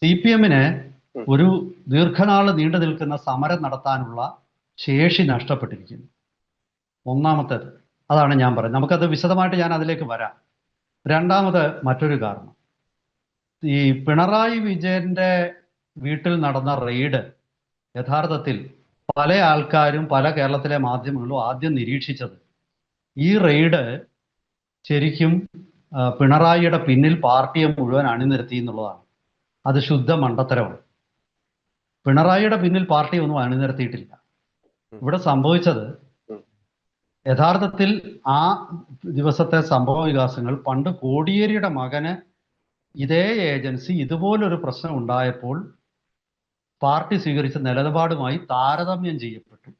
CPM-ന് ഒരു ദീർഘനാൾ നീണ്ടു നിൽക്കുന്ന സമരം നടത്താനുള്ള ശേഷി നഷ്ടപ്പെട്ടിരിക്കുന്നു. ഒന്നാമത്തേത് അതാണ് ഞാൻ പറയുന്നത്. നമുക്കത് വിശദമായിട്ട് ഞാൻ അതിലേക്ക് വരാം. രണ്ടാമത് മറ്റൊരു കാരണം, ഈ പിണറായി വിജയന്റെ വീട്ടിൽ നടന്ന റെയ്ഡ് യഥാർത്ഥത്തിൽ പല ആൾക്കാരും പല കേരളത്തിലെ മാധ്യമങ്ങളും ആദ്യം നിരീക്ഷിച്ചത് ഈ റെയ്ഡ് ശരിക്കും പിണറായിയുടെ പിന്നിൽ പാർട്ടിയെ മുഴുവൻ അണിനിരത്തി എന്നുള്ളതാണ്. അത് ശുദ്ധ മണ്ടത്തരമാണ്. പിണറായിയുടെ പിന്നിൽ പാർട്ടി ഒന്നും അണിനിരത്തിയിട്ടില്ല. ഇവിടെ സംഭവിച്ചത് യഥാർത്ഥത്തിൽ ആ ദിവസത്തെ സംഭവ വികാസങ്ങൾ പണ്ട് കോടിയേരിയുടെ മകന് ഇതേ ഏജൻസി ഇതുപോലൊരു പ്രശ്നം ഉണ്ടായപ്പോൾ പാർട്ടി സ്വീകരിച്ച നിലപാടുമായി താരതമ്യം ചെയ്യപ്പെട്ടു.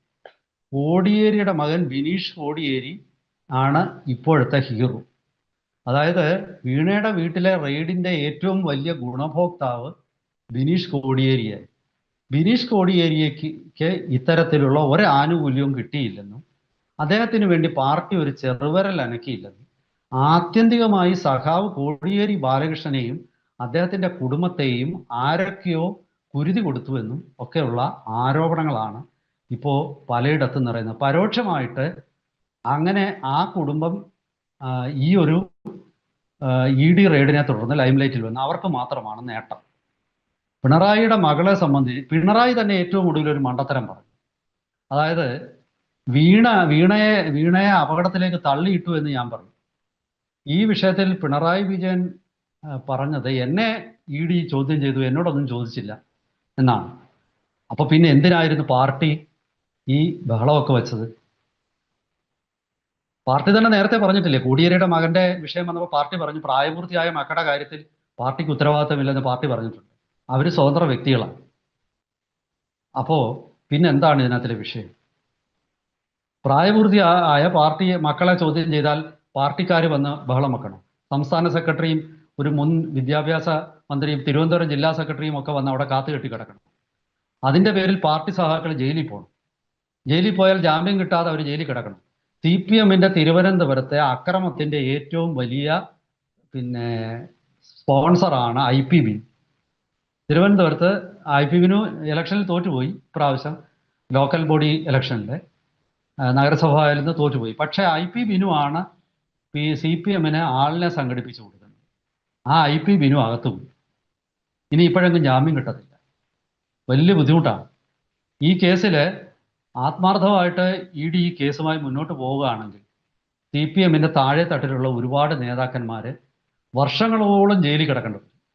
കോടിയേരിയുടെ മകൻ ബിനീഷ് കോടിയേരി ആണ് ഇപ്പോഴത്തെ ഹീറോ. അതായത് വീണയുടെ വീട്ടിലെ റെയ്ഡിന്റെ ഏറ്റവും വലിയ ഗുണഭോക്താവ് ബിനീഷ് കോടിയേരിയായി. ബിനീഷ് കോടിയേരിക്ക് ഇത്തരത്തിലുള്ള ഒരു ആനുകൂല്യവും കിട്ടിയില്ലെന്നും അദ്ദേഹത്തിന് വേണ്ടി പാർട്ടി ഒരു ചെറുവിരൽ അനക്കിയില്ലെന്നും ആത്യന്തികമായി സഖാവ് കോടിയേരി ബാലകൃഷ്ണനെയും അദ്ദേഹത്തിന്റെ കുടുംബത്തെയും ആരൊക്കെയോ കുരുതി കൊടുത്തുവെന്നും ഒക്കെയുള്ള ആരോപണങ്ങളാണ് ഇപ്പോൾ പലയിടത്തും നിറയുന്നത്. പരോക്ഷമായിട്ട് അങ്ങനെ ആ കുടുംബം ഈ ഒരു ED റെയ്ഡിനെ തുടർന്ന് ലൈംലൈറ്റിൽ വന്ന് അവർക്ക് മാത്രമാണ് നേട്ടം. പിണറായിയുടെ മകളെ സംബന്ധിച്ച് പിണറായി തന്നെ ഏറ്റവും ഒടുവിൽ ഒരു മണ്ടത്തരം പറഞ്ഞു. അതായത് വീണയെ അപകടത്തിലേക്ക് തള്ളിയിട്ടു എന്ന് ഞാൻ പറഞ്ഞു. ഈ വിഷയത്തിൽ പിണറായി വിജയൻ പറഞ്ഞത് എന്നെ ED ചോദ്യം ചെയ്തു, എന്നോടൊന്നും ചോദിച്ചില്ല എന്നാണ്. അപ്പൊ പിന്നെ എന്തിനായിരുന്നു പാർട്ടി ഈ ബഹളമൊക്കെ വെച്ചത്? പാർട്ടി തന്നെ നേരത്തെ പറഞ്ഞിട്ടില്ലേ, കോടിയേരിയുടെ മകന്റെ വിഷയം വന്നപ്പോൾ പാർട്ടി പറഞ്ഞു പ്രായപൂർത്തിയായ മക്കളുടെ കാര്യത്തിൽ പാർട്ടിക്ക് ഉത്തരവാദിത്തമില്ലെന്ന് പാർട്ടി പറഞ്ഞിട്ടുണ്ട്. അവര് സ്വതന്ത്ര വ്യക്തികളാണ്. അപ്പോ പിന്നെ എന്താണ് ഇതിനകത്തിലെ വിഷയം? പ്രായപൂർത്തിയായ മക്കളെ ചോദ്യം ചെയ്താൽ പാർട്ടിക്കാർ വന്ന് ബഹളം വെക്കണം. സംസ്ഥാന സെക്രട്ടറിയും ഒരു മുൻ വിദ്യാഭ്യാസ മന്ത്രിയും തിരുവനന്തപുരം ജില്ലാ സെക്രട്ടറിയും ഒക്കെ വന്ന് അവിടെ കാത്തുകെട്ടി കിടക്കണം. അതിന്റെ പേരിൽ പാർട്ടി സഹാക്കൾ ജയിലിൽ പോകണം. ജയിലിൽ പോയാൽ ജാമ്യം കിട്ടാതെ അവർ ജയിലിൽ കിടക്കണം. CPM-ന്റെ തിരുവനന്തപുരത്തെ അക്രമത്തിന്റെ ഏറ്റവും വലിയ സ്പോൺസറാണ് IPB. തിരുവനന്തപുരത്ത് IPB-ന് ഇലക്ഷനിൽ തോറ്റുപോയി. ഇപ്രാവശ്യം ലോക്കൽ ബോഡി ഇലക്ഷനിൽ നഗരസഭയിൽ നിന്ന് തോറ്റുപോയി. പക്ഷേ IPB-നുമാണ് CPM-ന് ആളിനെ സംഘടിപ്പിച്ചു കൊടുക്കുന്നത്. ആ IPB-നും അകത്തുപോയി. ഇനി ഇപ്പോഴെങ്കിലും ജാമ്യം കിട്ടത്തില്ല. വലിയ ബുദ്ധിമുട്ടാണ്. ഈ കേസിൽ ആത്മാർത്ഥമായിട്ട് ED ഈ കേസുമായി മുന്നോട്ട് പോവുകയാണെങ്കിൽ CPM-ന്റെ താഴെ തട്ടിലുള്ള ഒരുപാട് നേതാക്കന്മാര് വർഷങ്ങളോളം ജയിലിൽ കിടക്കേണ്ടത്.